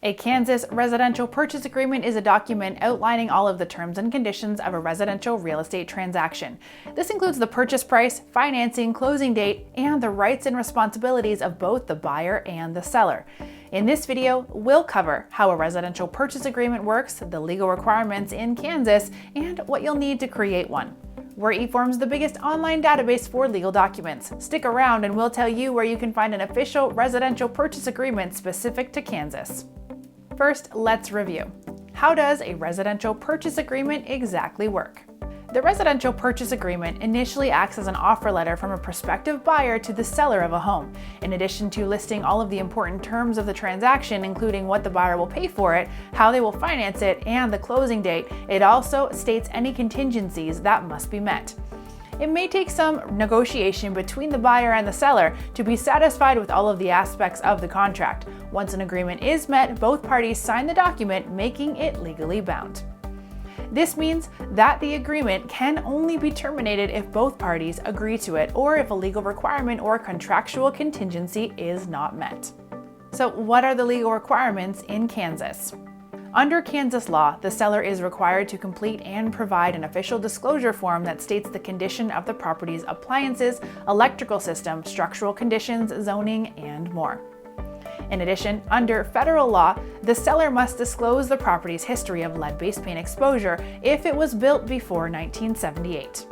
A Kansas residential purchase agreement is a document outlining all of the terms and conditions of a residential real estate transaction. This includes the purchase price, financing, closing date, and the rights and responsibilities of both the buyer and the seller. In this video, we'll cover how a residential purchase agreement works, the legal requirements in Kansas, and what you'll need to create one. We're eForms, the biggest online database for legal documents. Stick around and we'll tell you where you can find an official residential purchase agreement specific to Kansas. First, let's review. How does a residential purchase agreement exactly work? The residential purchase agreement initially acts as an offer letter from a prospective buyer to the seller of a home. In addition to listing all of the important terms of the transaction, including what the buyer will pay for it, how they will finance it, and the closing date, it also states any contingencies that must be met. It may take some negotiation between the buyer and the seller to be satisfied with all of the aspects of the contract. Once an agreement is met, both parties sign the document, making it legally bound. This means that the agreement can only be terminated if both parties agree to it or if a legal requirement or contractual contingency is not met. So, what are the legal requirements in Kansas? Under Kansas law, the seller is required to complete and provide an official disclosure form that states the condition of the property's appliances, electrical system, structural conditions, zoning, and more. In addition, under federal law, the seller must disclose the property's history of lead-based paint exposure if it was built before 1978.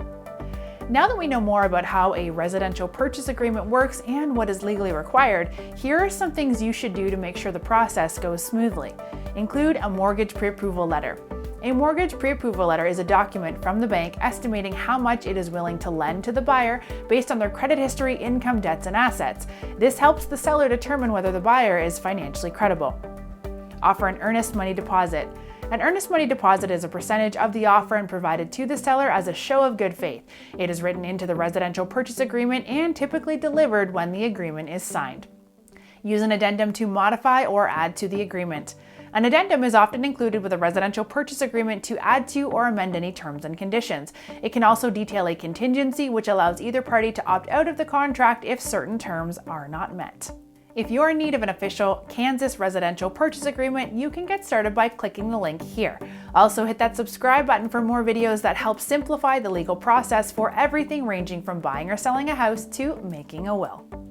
Now that we know more about how a residential purchase agreement works and what is legally required, here are some things you should do to make sure the process goes smoothly. Include a mortgage pre-approval letter. A mortgage pre-approval letter is a document from the bank estimating how much it is willing to lend to the buyer based on their credit history, income, debts, and assets. This helps the seller determine whether the buyer is financially credible. Offer an earnest money deposit. An earnest money deposit is a percentage of the offer and provided to the seller as a show of good faith. It is written into the residential purchase agreement and typically delivered when the agreement is signed. Use an addendum to modify or add to the agreement. An addendum is often included with a residential purchase agreement to add to or amend any terms and conditions. It can also detail a contingency which allows either party to opt out of the contract if certain terms are not met. If you're in need of an official Kansas residential purchase agreement, you can get started by clicking the link here. Also hit that subscribe button for more videos that help simplify the legal process for everything ranging from buying or selling a house to making a will.